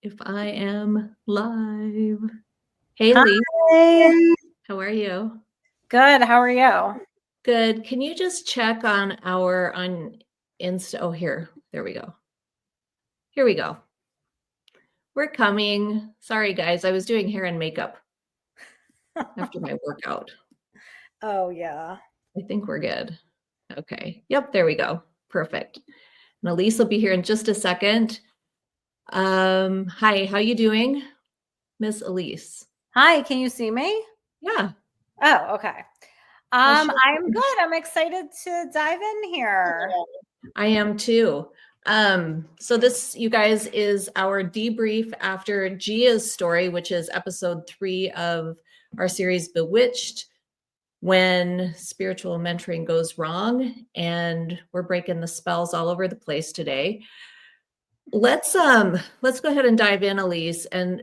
If I am live. Hey, Lee. Hi. How are you? Good. How are you? Good. Can you just check on Insta? Oh, there we go. Here we go. We're coming. Sorry, guys. I was doing hair and makeup after my workout. Oh, yeah. I think we're good. Okay. Yep. There we go. Perfect. And Elise will be here in just a second. Hi. How you doing, Miss Elise? Hi. Can you see me? Yeah. Oh, okay. How's I'm good. I'm excited to dive in here. I am too. So this, you guys, is our debrief after Gia's story, which is episode 3 of our series Bewitched, when spiritual mentoring goes wrong, and we're breaking the spells all over the place today. Let's go ahead and dive in, Elise. And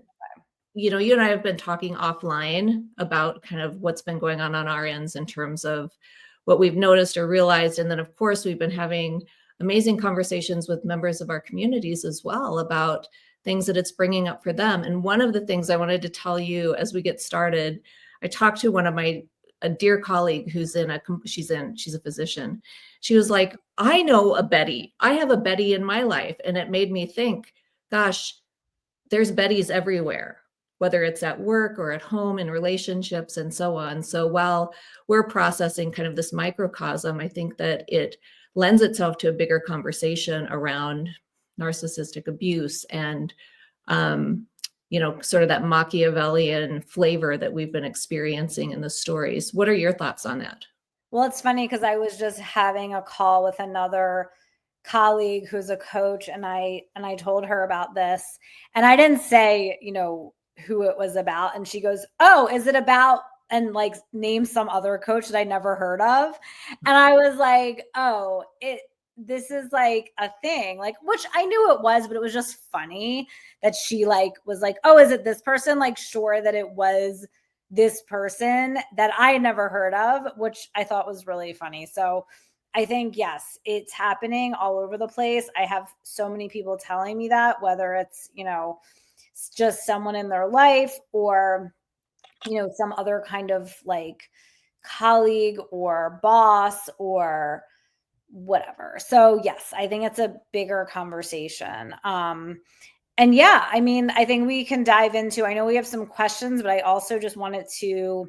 you and I have been talking offline about kind of what's been going on our ends in terms of what we've noticed or realized. And then, of course, we've been having amazing conversations with members of our communities as well about things that it's bringing up for them. And one of the things I wanted to tell you as we get started, I talked to one of a dear colleague who's she's a physician. She was like, I know a Betty. I have a Betty in my life. And it made me think, gosh, there's Bettys everywhere, whether it's at work or at home, in relationships and so on. So while we're processing kind of this microcosm, I think that it lends itself to a bigger conversation around narcissistic abuse and, sort of that Machiavellian flavor that we've been experiencing in the stories. What are your thoughts on that? Well, it's funny because I was just having a call with another colleague who's a coach, and I told her about this, and I didn't say, who it was about, and she goes, "Oh, is it about?" and like name some other coach that I never heard of. And I was like, "Oh, this is like a thing," like, which I knew it was, but it was just funny that she like was like, "Oh, is it this person?" Like, sure that it was this person that I had never heard of, which I thought was really funny. So I think, yes, it's happening all over the place. I have so many people telling me that, whether it's, just someone in their life or, some other kind of like colleague or boss or whatever. So yes, I think it's a bigger conversation. And yeah, I mean, I think we can dive into, I know we have some questions, but I also just wanted to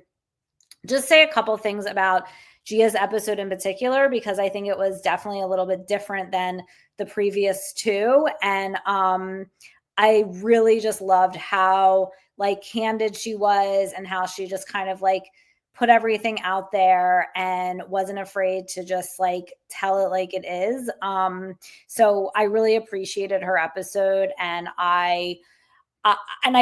just say a couple things about Gia's episode in particular, because I think it was definitely a little bit different than the previous two. And I really just loved how like candid she was and how she just kind of like put everything out there and wasn't afraid to just like tell it like it is. So I really appreciated her episode, and I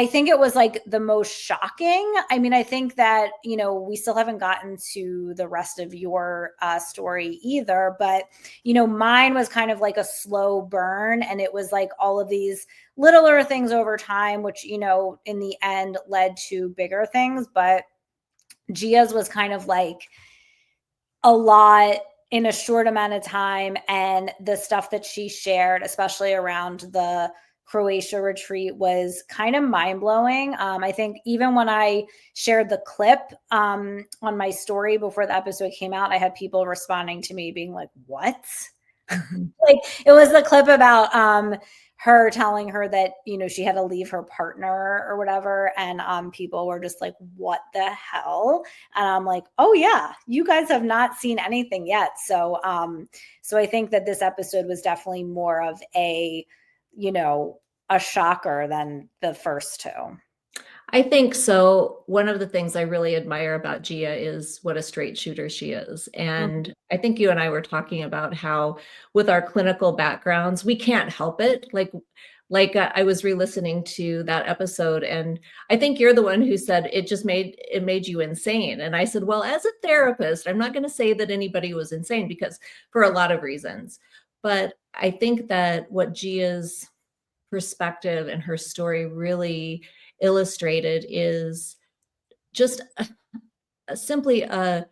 think it was like the most shocking. I mean, I think that, we still haven't gotten to the rest of your story either, but, mine was kind of like a slow burn, and it was like all of these littler things over time, which, in the end led to bigger things. But Gia's was kind of like a lot in a short amount of time. And the stuff that she shared, especially around the Croatia retreat, was kind of mind blowing. I think even when I shared the clip on my story before the episode came out, I had people responding to me being like, "What?" Mm-hmm. Like, it was the clip about her telling her that, she had to leave her partner or whatever, and people were just like, "What the hell?" And I'm like, "Oh yeah, you guys have not seen anything yet." So I think that this episode was definitely more of a shocker than the first two. I think so. One of the things I really admire about Gia is what a straight shooter she is. Mhm. And I think you and I were talking about how with our clinical backgrounds, we can't help it. I was re-listening to that episode, and I think you're the one who said it made you insane. And I said, well, as a therapist, I'm not going to say that anybody was insane, because for a lot of reasons. But I think that what Gia's perspective and her story really illustrated is just simply a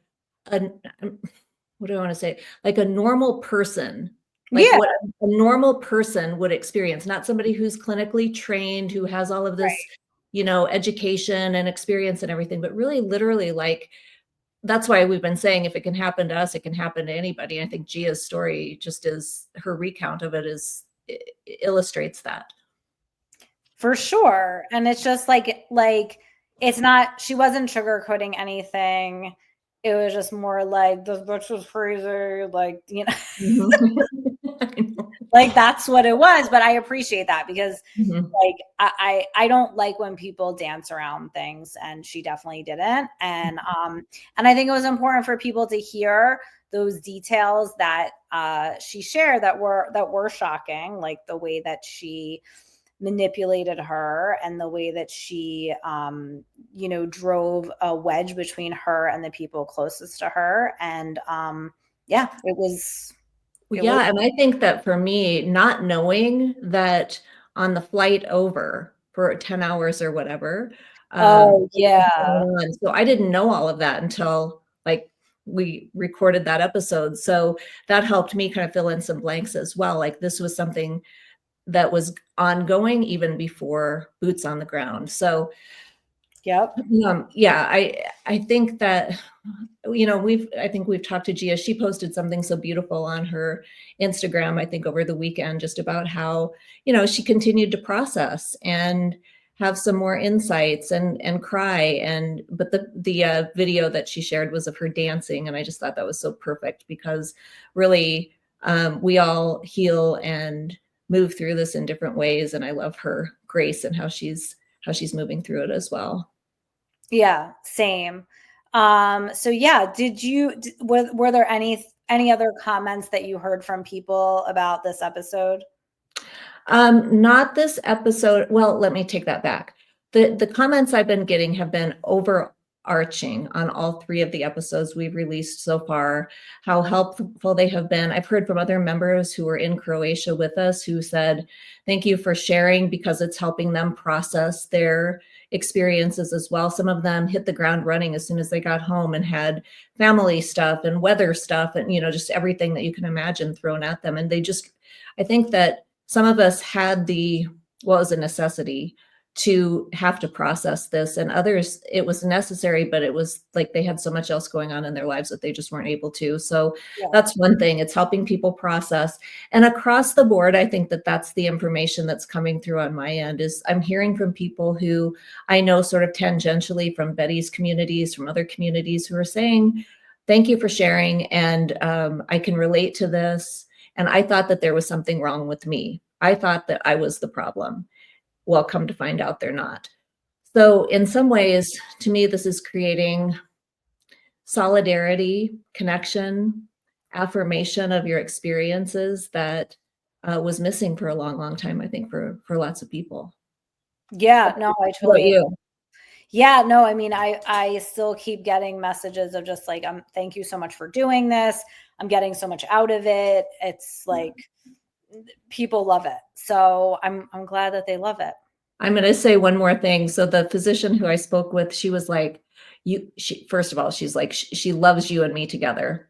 what do I want to say? Like a normal person like Yeah. what a normal person would experience, not somebody who's clinically trained, who has all of this, education and experience and everything, but really literally like, that's why we've been saying if it can happen to us, it can happen to anybody. And I think Gia's story just is, her recount of it illustrates that. For sure. And it's just like it's not, she wasn't sugarcoating anything. It was just more like this bitch was crazy, like, like that's what it was. But I appreciate that because like I don't like when people dance around things, and she definitely didn't. And I think it was important for people to hear those details that she shared that were shocking, like the way that she manipulated her and the way that she drove a wedge between her and the people closest to her. And it was and I think that for me, not knowing that on the flight over for 10 hours or whatever, oh yeah, so I didn't know all of that until like we recorded that episode. So that helped me kind of fill in some blanks as well. Like this was something that was ongoing even before boots on the ground. So yep. I think that I think we've talked to Gia. She posted something so beautiful on her Instagram, I think over the weekend, just about how, she continued to process and have some more insights and cry. But the video that she shared was of her dancing. And I just thought that was so perfect because really we all heal and move through this in different ways. And I love her grace and how she's moving through it as well. Yeah, same. So yeah, were there any other comments that you heard from people about this episode? Not this episode. Well, let me take that back. The comments I've been getting have been overarching on all 3 of the episodes we've released so far, how helpful they have been. I've heard from other members who were in Croatia with us who said, thank you for sharing because it's helping them process their experiences as well. Some of them hit the ground running as soon as they got home and had family stuff and weather stuff and, just everything that you can imagine thrown at them. And I think that some of us had it was a necessity to have to process this, and others it was necessary, but it was like they had so much else going on in their lives that they just weren't able to. So that's one thing. It's helping people process. And across the board, I think that that's the information that's coming through on my end. Is I'm hearing from people who I know sort of tangentially from Betty's communities, from other communities, who are saying, thank you for sharing. And I can relate to this. And I thought that there was something wrong with me. I thought that I was the problem. Well, come to find out they're not. So in some ways, to me, this is creating solidarity, connection, affirmation of your experiences that was missing for a long, long time, I think, for lots of people. Yeah, no, I totally. You? Yeah, no, I mean, I still keep getting messages of just like, thank you so much for doing this. I'm getting so much out of it. It's like people love it. So I'm glad that they love it. I'm going to say one more thing. So the physician who I spoke with, she was like, first of all, she's like, she loves you and me together.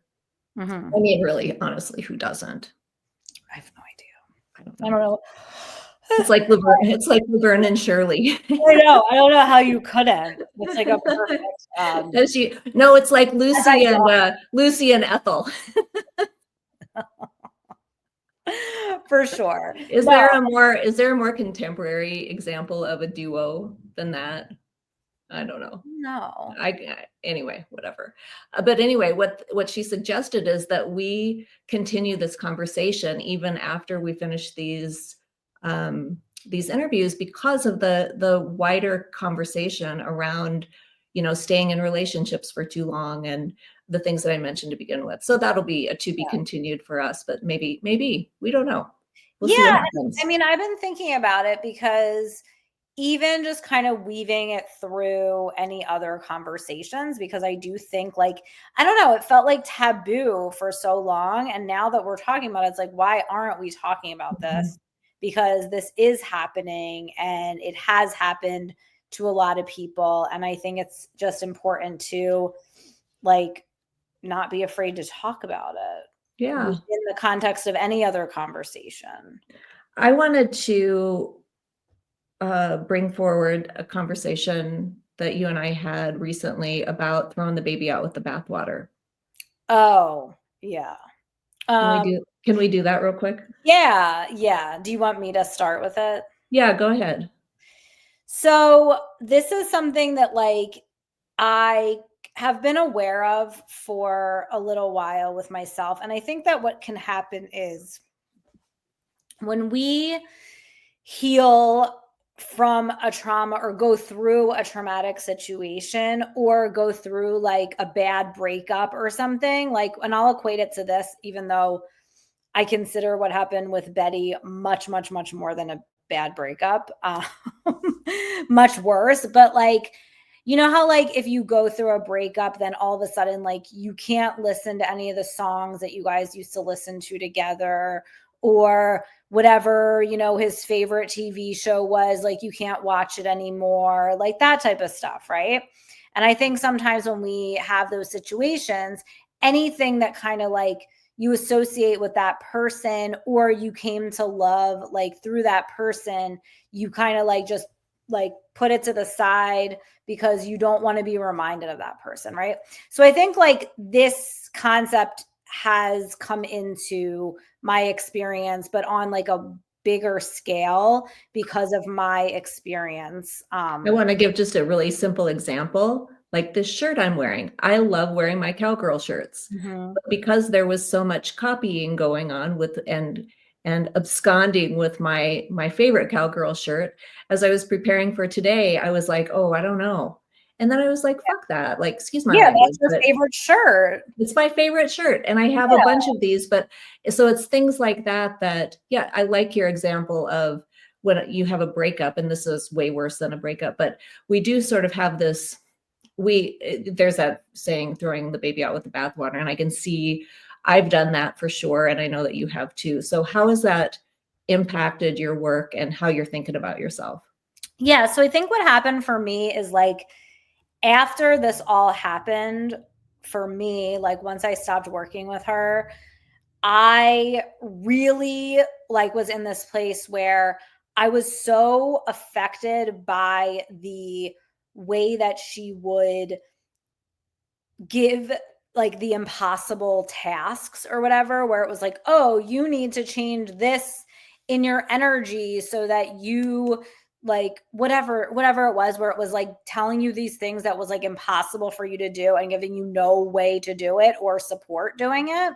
Mm-hmm. I mean, really, honestly, who doesn't? I have no idea. I don't know. It's like Laverne and Shirley. I know. I don't know how you couldn't. It's like a perfect. No, it's like Lucy and Ethel. For sure. Is there a more contemporary example of a duo than that? I don't know. No. Anyway, whatever. But anyway, what she suggested is that we continue this conversation even after we finish these interviews because of the wider conversation around, staying in relationships for too long and the things that I mentioned to begin with. So that'll be a to be continued for us, but maybe we don't know. We'll see what happens. I mean, I've been thinking about it because even just kind of weaving it through any other conversations, because I do think I don't know, it felt like taboo for so long. And now that we're talking about it, it's like, why aren't we talking about this? Because this is happening and it has happened to a lot of people. And I think it's just important to not be afraid to talk about it. Yeah. in the context of any other conversation. I wanted to bring forward a conversation that you and I had recently about throwing the baby out with the bathwater. Oh, yeah. Can we do that real quick? Yeah. Do you want me to start with it? Yeah, go ahead. So this is something that like I have been aware of for a little while with myself. And I think that what can happen is when we heal from a trauma or go through a traumatic situation or go through like a bad breakup or something, like, and I'll equate it to this, even though I consider what happened with Betty much, much, much more than a bad breakup, much worse. But like, you know how like if you go through a breakup, then all of a sudden like you can't listen to any of the songs that you guys used to listen to together, or whatever, you know, his favorite TV show was, like you can't watch it anymore, like that type of stuff, right? And I think sometimes when we have those situations, anything that kind of like you associate with that person or you came to love like through that person, you kind of like just like put it to the side because you don't want to be reminded of that person, right? So I think like this concept has come into my experience, but on like a bigger scale because of my experience. I want to give just a really simple example, like this shirt I'm wearing. I love wearing my cowgirl shirts. Mhm. But because there was so much copying going on with and absconding with my favorite cowgirl shirt, as I was preparing for today, I was like, "Oh, I don't know." And then I was like, "Fuck that." Like, excuse my Yeah, language, that's your but favorite shirt. it's my favorite shirt, and I have a Yeah. bunch of these, but so it's things like that that yeah, I like your example of when you have a breakup, and this is way worse than a breakup, but we do sort of have this there's that saying throwing the baby out with the bathwater, and I can see I've done that for sure, and I know that you have too. So how has that impacted your work and how you're thinking about yourself? Yeah, so I think what happened for me is like after this all happened for me, like once I stopped working with her, I really like was in this place where I was so affected by the way that she would give like the impossible tasks or whatever, where it was like, oh, you need to change this in your energy so that you like whatever it was, where it was like telling you these things that was like impossible for you to do and giving you no way to do it or support doing it.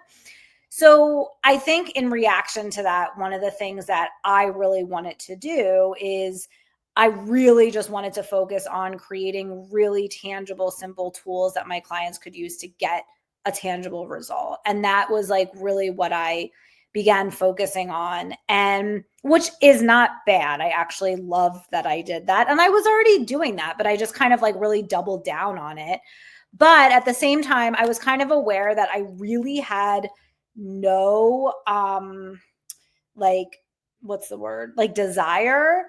So I think in reaction to that, one of the things that I really wanted to do is I really just wanted to focus on creating really tangible, simple tools that my clients could use to get a tangible result. And that was like really what I began focusing on, and which is not bad. I actually love that I did that. And I was already doing that, but I just kind of like really doubled down on it. But at the same time, I was kind of aware that I really had no like what's the word, like desire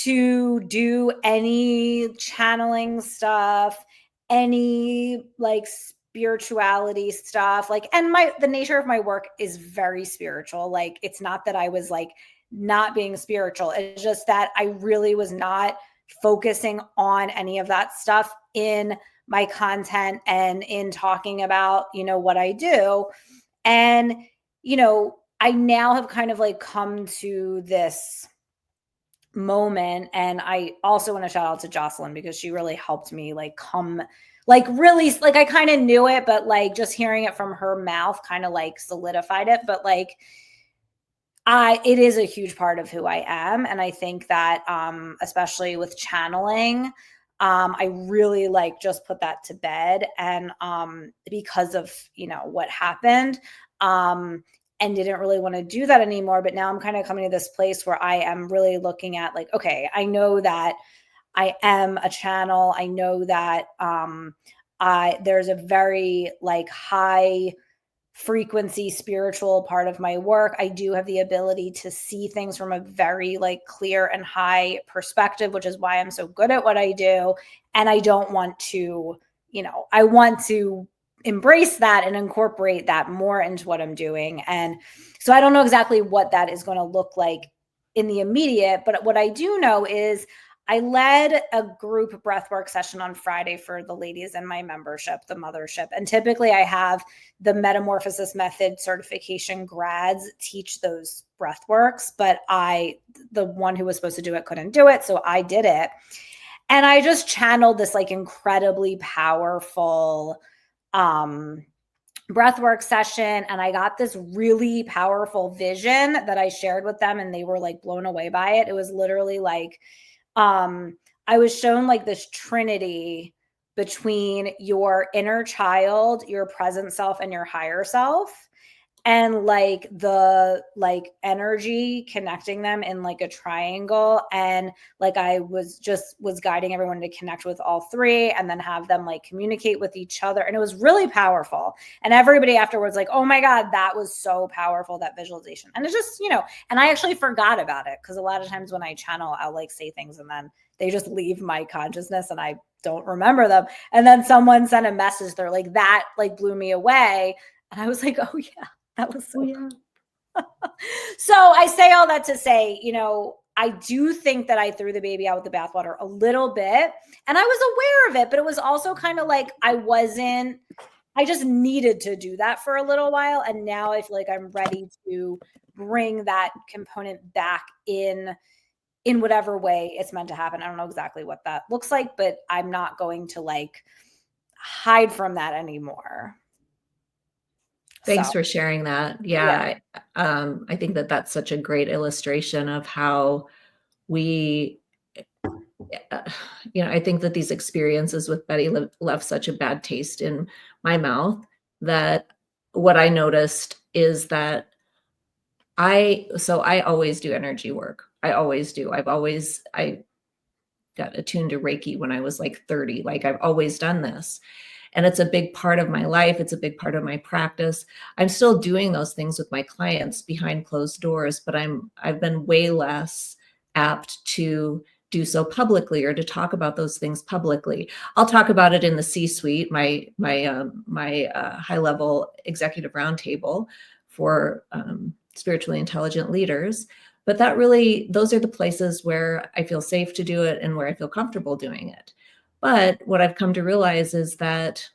to do any channeling stuff, any like spirituality stuff, like, and my the nature of my work is very spiritual. Like it's not that I was like not being spiritual, it's just that I really was not focusing on any of that stuff in my content and in talking about, you know, what I do. And, you know, I now have kind of like come to this moment. And I also want to shout out to Jocelyn because she really helped me like come, like really, like I kind of knew it, but like just hearing it from her mouth kind of like solidified it. But like, it is a huge part of who I am. And I think that, especially with channeling, I really like just put that to bed. And because of, you know, what happened, and didn't really want to do that anymore. But now I'm kind of coming to this place where I am really looking at like, okay, I know that I am a channel. I know that there's a very like high frequency spiritual part of my work. I do have the ability to see things from a very like clear and high perspective, which is why I'm so good at what I do. And I don't want to, you know, I want to embrace that and incorporate that more into what I'm doing. And so I don't know exactly what that is going to look like in the immediate, but what I do know is I led a group breathwork session on Friday for the ladies in my membership, the mothership. And typically I have the Metamorphosis Method certification grads teach those breathworks, but the one who was supposed to do it couldn't do it. So I did it. And I just channeled this like incredibly powerful breathwork session. And I got this really powerful vision that I shared with them, and they were like blown away by it. It was literally like, I was shown like this trinity between your inner child, your present self, and your higher self, and like the like energy connecting them in like a triangle. And like I was guiding everyone to connect with all three and then have them like communicate with each other. And it was really powerful. And everybody afterwards like, oh my God, that was so powerful, that visualization. And it's just, and I actually forgot about it, because a lot of times when I channel, I'll like say things and then they just leave my consciousness and I don't remember them. And then someone sent a message, they're like, that like blew me away. And I was like, oh yeah. That was so cool. So I say all that to say, I do think that I threw the baby out with the bathwater a little bit, and I was aware of it, but it was also kind of like I just needed to do that for a little while. And now I feel like I'm ready to bring that component back in whatever way it's meant to happen. I don't know exactly what that looks like, but I'm not going to like hide from that anymore. Thanks for sharing that. Yeah. I think that that's such a great illustration of how we, I think that these experiences with Betty left such a bad taste in my mouth, that what I noticed is that I always do energy work. I always do. I got attuned to Reiki when I was like 30. Like I've always done this. And it's a big part of my life. It's a big part of my practice. I'm still doing those things with my clients behind closed doors, but I've been way less apt to do so publicly or to talk about those things publicly. I'll talk about it in the C-suite, my high-level executive roundtable for spiritually intelligent leaders. But those are the places where I feel safe to do it and where I feel comfortable doing it. But what I've come to realize is that,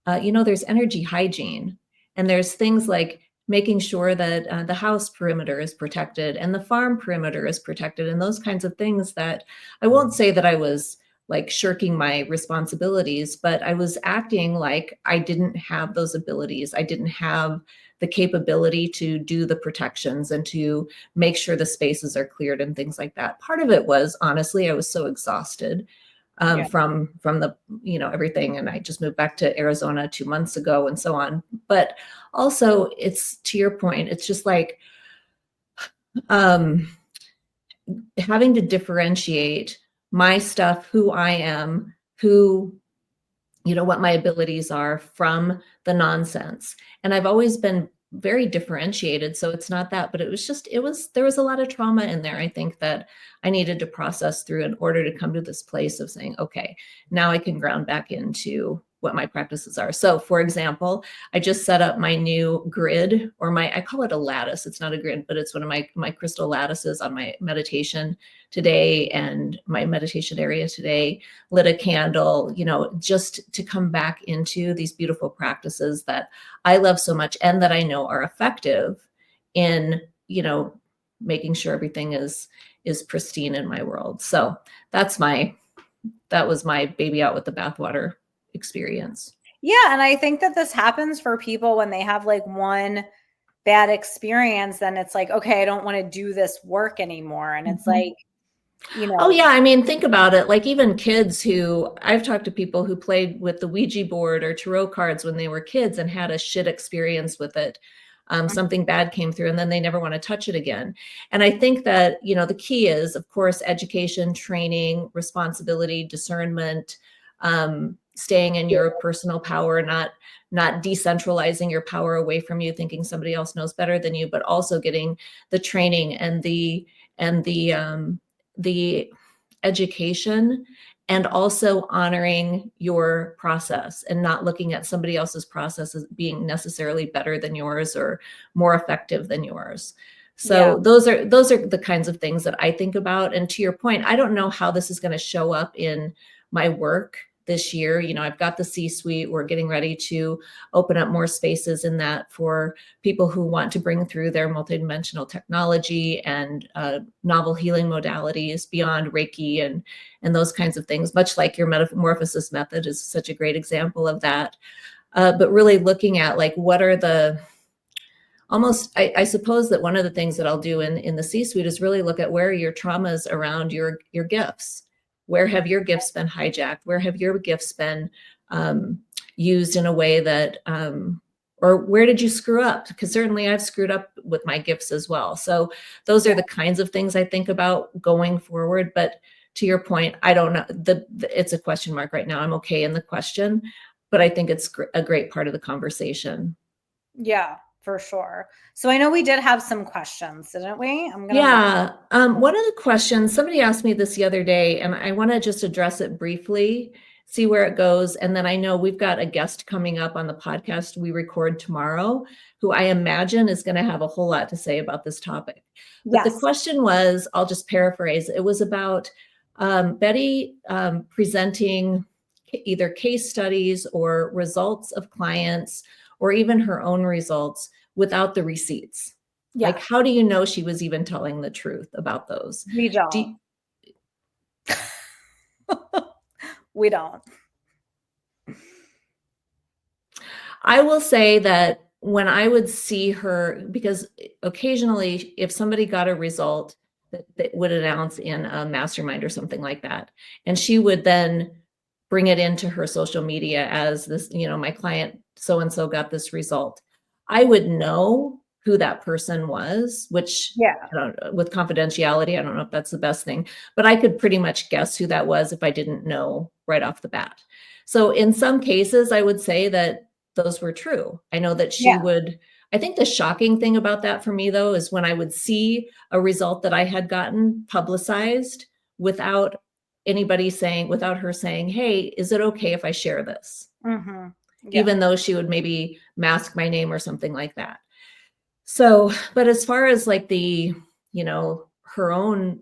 there's energy hygiene, and there's things like making sure that the house perimeter is protected and the farm perimeter is protected, and those kinds of things that I won't say that I was like shirking my responsibilities, but I was acting like I didn't have those abilities. I didn't have the capability to do the protections and to make sure the spaces are cleared and things like that. Part of it was, honestly, I was so exhausted from the, everything. And I just moved back to Arizona 2 months ago and so on. But also, it's, to your point, it's just like having to differentiate my stuff, who I am, what my abilities are, from the nonsense. And I've always been very differentiated. So it's not that, but there was a lot of trauma in there, I think, that I needed to process through in order to come to this place of saying, okay, now I can ground back into what my practices are. So for example, I just set up my new grid, or I call it a lattice. It's not a grid, but it's one of my crystal lattices on my meditation today and my meditation area today, lit a candle, just to come back into these beautiful practices that I love so much and that I know are effective in, making sure everything is pristine in my world. So that was my baby out with the bathwater experience. Yeah. And I think that this happens for people when they have like one bad experience, then it's like, okay, I don't want to do this work anymore. And it's like, Oh yeah. I mean, think about it. Like even kids I've talked to people who played with the Ouija board or tarot cards when they were kids and had a shit experience with it. Something bad came through and then they never want to touch it again. And I think that, the key is, of course, education, training, responsibility, discernment, staying in your personal power, not decentralizing your power away from you, thinking somebody else knows better than you, but also getting the training and the education and also honoring your process and not looking at somebody else's process as being necessarily better than yours or more effective than yours. So those are the kinds of things that I think about. And to your point, I don't know how this is going to show up in my work this year. You know, I've got the C-suite. We're getting ready to open up more spaces in that for people who want to bring through their multidimensional technology and novel healing modalities beyond Reiki and those kinds of things, much like your metamorphosis method is such a great example of that. But really looking at like, what are the I suppose that one of the things that I'll do in the C-suite is really look at where are your traumas around your gifts. Where have your gifts been hijacked? Where have your gifts been used in a way that, or where did you screw up? Because certainly I've screwed up with my gifts as well. So those are the kinds of things I think about going forward. But to your point, I don't know. It's a question mark right now. I'm okay in the question, but I think it's a great part of the conversation. Yeah, for sure. So I know we did have some questions, didn't we? One of the questions, somebody asked me this the other day, and I want to just address it briefly, see where it goes. And then I know we've got a guest coming up on the podcast we record tomorrow, who I imagine is going to have a whole lot to say about this topic. But the question was, I'll just paraphrase, it was about Betty presenting either case studies or results of clients or even her own results without the receipts. Yeah. Like, how do you know she was even telling the truth about those? We don't. We don't. I will say that when I would see her, because occasionally if somebody got a result that would announce in a mastermind or something like that, and she would then bring it into her social media as this, you know, my client so-and-so got this result, I would know who that person was, which I don't know, with confidentiality, I don't know if that's the best thing, but I could pretty much guess who that was if I didn't know right off the bat. So in some cases, I would say that those were true. I know that she would, I think the shocking thing about that for me though, is when I would see a result that I had gotten publicized without anybody saying, without her saying, hey, is it okay if I share this? Mm-hmm. Yeah. Even though she would maybe mask my name or something like that. So, but as far as like the, you know, her own,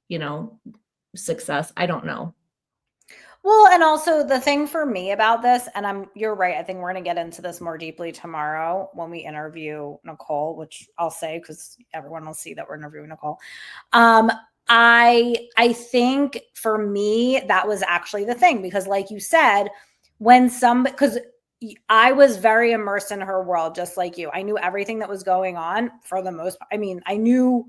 you know, success, I don't know. Well, and also the thing for me about this, and you're right, I think we're going to get into this more deeply tomorrow when we interview Nicole, which I'll say because everyone will see that we're interviewing Nicole. I think for me, that was actually the thing, because like you said, because I was very immersed in her world, just like you. I knew everything that was going on for the most part. I mean, I knew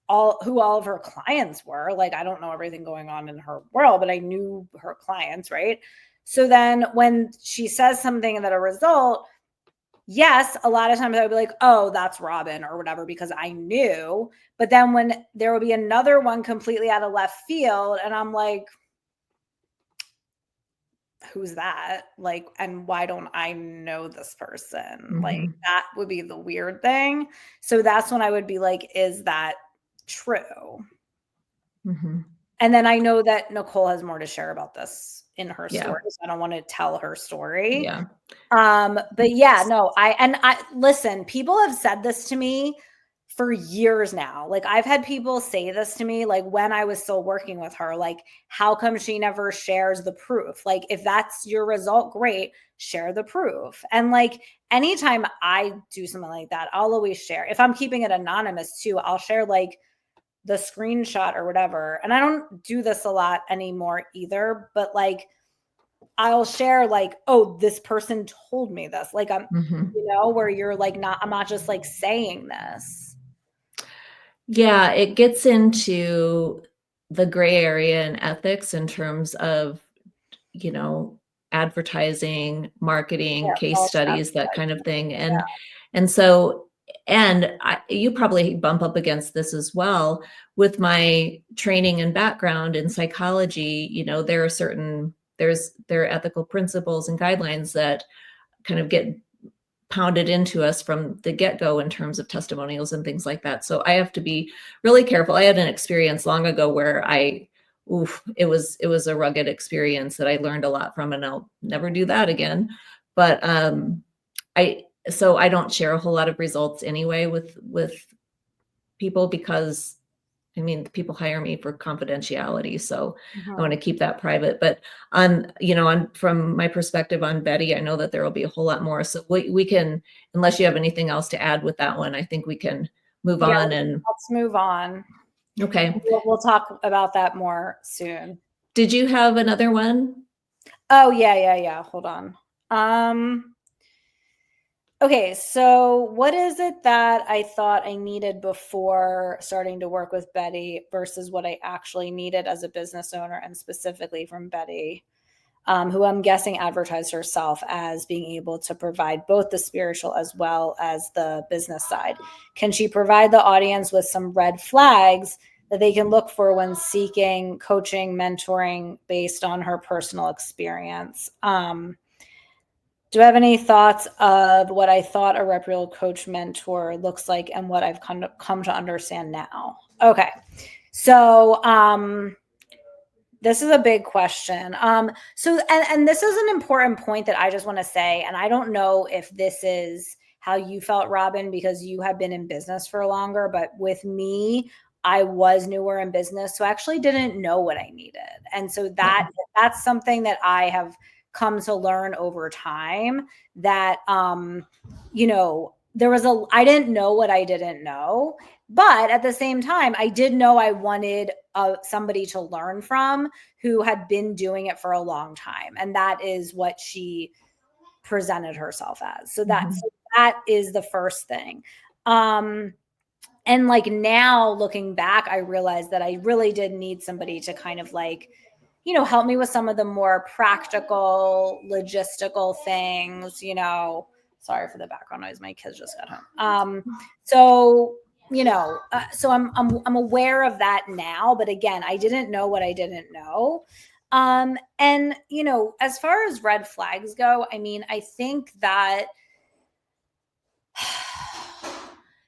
who all of her clients were. Like, I don't know everything going on in her world, but I knew her clients, right? So then when she says something that a result, yes, a lot of times I would be like, oh, that's Robin or whatever, because I knew. But then when there would be another one completely out of left field, and I'm like, who's that? Like, and why don't I know this person? Mm-hmm. Like, that would be the weird thing. So that's when I would be like, is that true? Mm-hmm. And then I know that Nicole has more to share about this in her story, so I don't want to tell her story. Yeah. But yeah, no, I listen, people have said this to me for years now. Like, I've had people say this to me, like when I was still working with her, like, how come she never shares the proof? Like, if that's your result, great, share the proof. And like, anytime I do something like that, I'll always share. If I'm keeping it anonymous too, I'll share like the screenshot or whatever. And I don't do this a lot anymore either, but like, I'll share like, oh, this person told me this. Like, I'm, you know, where you're like, I'm not just like saying this. Yeah, it gets into the gray area in ethics in terms of, you know, advertising, marketing, case studies, that kind of thing. And so, you probably bump up against this as well. With my training and background in psychology, you know, there are ethical principles and guidelines that kind of get pounded into us from the get-go in terms of testimonials and things like that. So I have to be really careful. I had an experience long ago where I oof, it was a rugged experience that I learned a lot from, and I'll never do that again. But so I don't share a whole lot of results anyway with people, because I mean, people hire me for confidentiality, so I want to keep that private. But from my perspective on Betty, I know that there will be a whole lot more. So we can, unless you have anything else to add with that one, I think we can move on. And let's move on. Okay. We'll talk about that more soon. Did you have another one? Oh, yeah. Hold on. Okay, so what is it that I thought I needed before starting to work with Betty versus what I actually needed as a business owner, and specifically from Betty, who I'm guessing advertised herself as being able to provide both the spiritual as well as the business side. Can she provide the audience with some red flags that they can look for when seeking coaching, mentoring based on her personal experience? Do you have any thoughts of what I thought a reputable coach mentor looks like and what I've come to understand now? Okay. So this is a big question. So this is an important point that I just want to say, and I don't know if this is how you felt, Robin, because you have been in business for longer, but with me, I was newer in business, so I actually didn't know what I needed. And so that's something that I have come to learn over time, that I didn't know what I didn't know, but at the same time, I did know I wanted somebody to learn from who had been doing it for a long time. And that is what she presented herself as. So that is the first thing. And like now looking back, I realized that I really did need somebody to kind of like, help me with some of the more practical, logistical things, sorry for the background noise. My kids just got home. So I'm aware of that now, but again, I didn't know what I didn't know. And as far as red flags go, I mean, I think that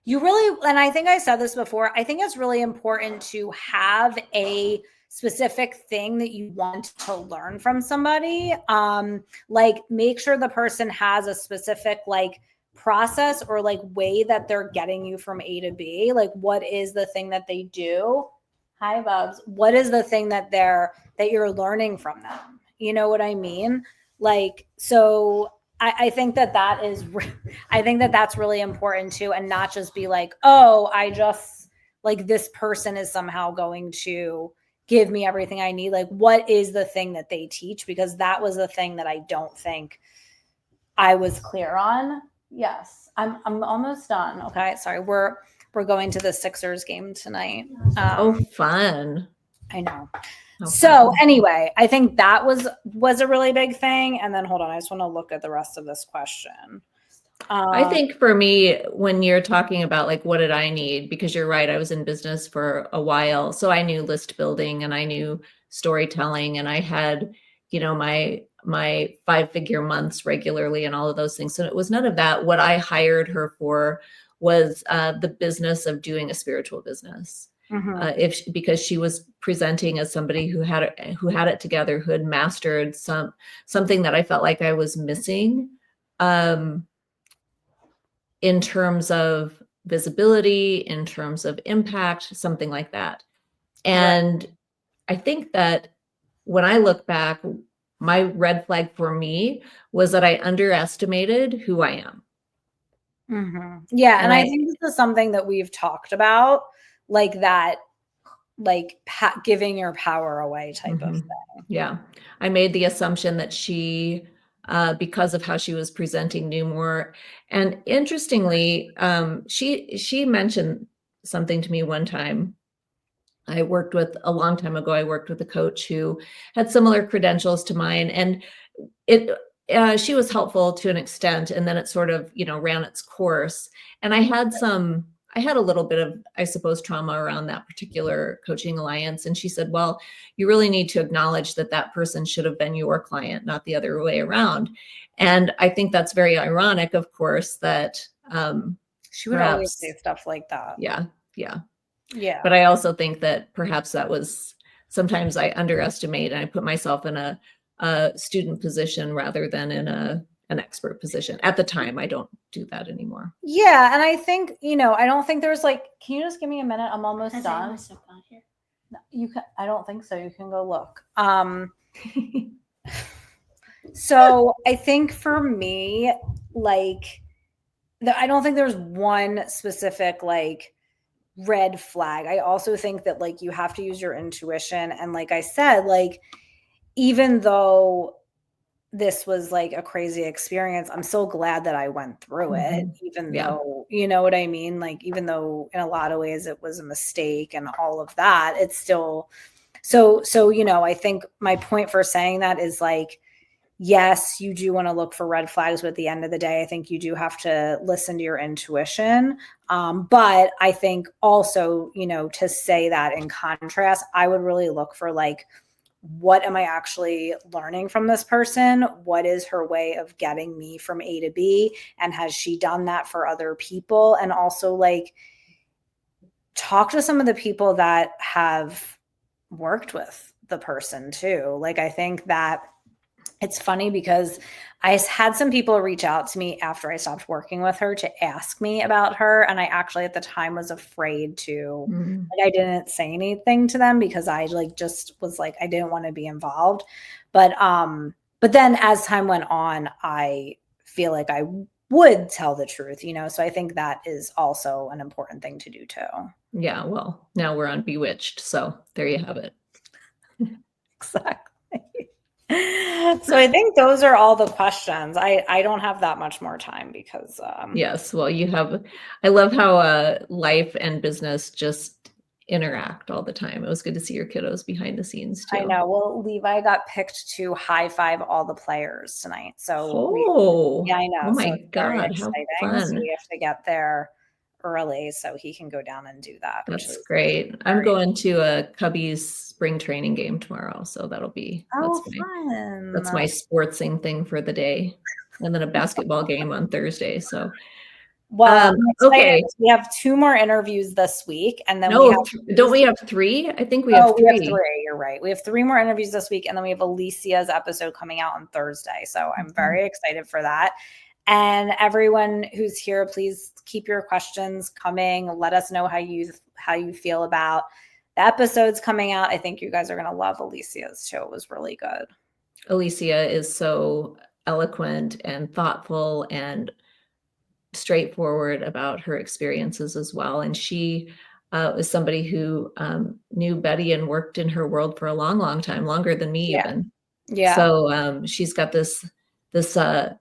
and I think I said this before, I think it's really important to have a specific thing that you want to learn from somebody. Like make sure the person has a specific like process or like way that they're getting you from A to B. Like what is the thing that they do? Hi, Bubs. What is the thing that you're learning from them? You know what I mean? Like, so I think that's really important too. And not just be like, oh, I just like this person is somehow going to give me everything I need. Like, what is the thing that they teach? Because that was the thing that I don't think I was clear on. Yes, I'm almost done. Okay. Sorry. We're going to the Sixers game tonight. Fun. I know. So anyway, I think that was a really big thing. And then hold on, I just want to look at the rest of this question. I think for me, when you're talking about like, what did I need? Because you're right, I was in business for a while. So I knew list building and I knew storytelling, and I had, my 5-figure months regularly and all of those things. So it was none of that. What I hired her for was the business of doing a spiritual business. Because she was presenting as somebody who had it together, who had mastered something that I felt like I was missing, in terms of visibility, in terms of impact, something like that. And I think that when I look back, my red flag for me was that I underestimated who I am. Yeah. And I think this is something that we've talked about, like that, like giving your power away type of thing. Yeah. I made the assumption that she, because of how she was presenting, knew more. And interestingly, she mentioned something to me one time. A long time ago, I worked with a coach who had similar credentials to mine, and she was helpful to an extent. And then it sort of, ran its course. And I had a little bit of, I suppose, trauma around that particular coaching alliance. And she said, well, you really need to acknowledge that person should have been your client, not the other way around. And I think that's very ironic, of course, that she would always say stuff like that. Yeah. Yeah. But I also think that perhaps that was sometimes I underestimate and I put myself in a student position rather than in an expert position. At the time, I don't do that anymore. Yeah, and I think, I don't think there's like, can you just give me a minute? I'm almost Has done. anyone stuff on here? No, you can. I don't think so. You can go look. So I think for me, like, I don't think there's one specific like red flag. I also think that like you have to use your intuition, and like I said, like even though this was like a crazy experience, I'm so glad that I went through it, even though, you know what I mean? Like, even though in a lot of ways it was a mistake and all of that, it's still so, I think my point for saying that is like, yes, you do want to look for red flags, but at the end of the day, I think you do have to listen to your intuition. But I think also, to say that in contrast, I would really look for like, what am I actually learning from this person? What is her way of getting me from A to B? And has she done that for other people? And also like talk to some of the people that have worked with the person too. Like, I think that it's funny because I had some people reach out to me after I stopped working with her to ask me about her. And I actually at the time was afraid to, like, I didn't say anything to them because I like just was like, I didn't want to be involved. But then as time went on, I feel like I would tell the truth, so I think that is also an important thing to do too. Yeah. Well, now we're on Bewitched. So there you have it. Exactly. So I think those are all the questions. I don't have that much more time because yes, well, I love how life and business just interact all the time. It was good to see your kiddos behind the scenes too. I know. Well, Levi got picked to high five all the players tonight. So yeah, I know. Oh my God, how fun. So we have to get there early so he can go down and do that. That's great. I'm going to a Cubbies spring training game tomorrow, so that'll be fun. That's my sportsing thing for the day, and then a basketball game on Thursday. So, well, okay, we have 2 more interviews this week, and then don't we have 3? I think we have 3. We have 3. You're right. We have 3 more interviews this week, and then we have Alicia's episode coming out on Thursday. So I'm very excited for that. And everyone who's here, please keep your questions coming. Let us know how you feel about the episodes coming out. I think you guys are going to love Alicia's too. It was really good. Alicia is so eloquent and thoughtful and straightforward about her experiences as well. And she was somebody who knew Betty and worked in her world for a long, long time, longer than me even. Yeah. So she's got this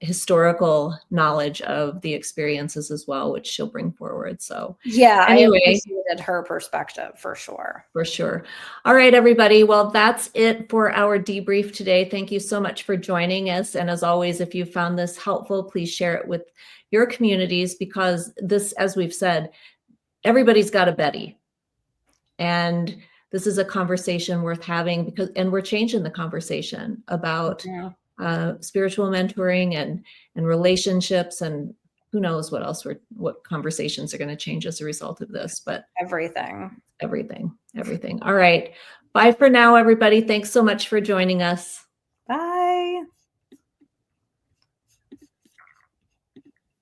historical knowledge of the experiences as well, which she'll bring forward. So yeah, anyway, I appreciated her perspective for sure. For sure. All right, everybody. Well, that's it for our debrief today. Thank you so much for joining us. And as always, if you found this helpful, please share it with your communities, because this, as we've said, everybody's got a Betty. And this is a conversation worth having and we're changing the conversation about spiritual mentoring and relationships, and who knows what conversations are going to change as a result of this, but everything. All right. Bye for now, everybody. Thanks so much for joining us.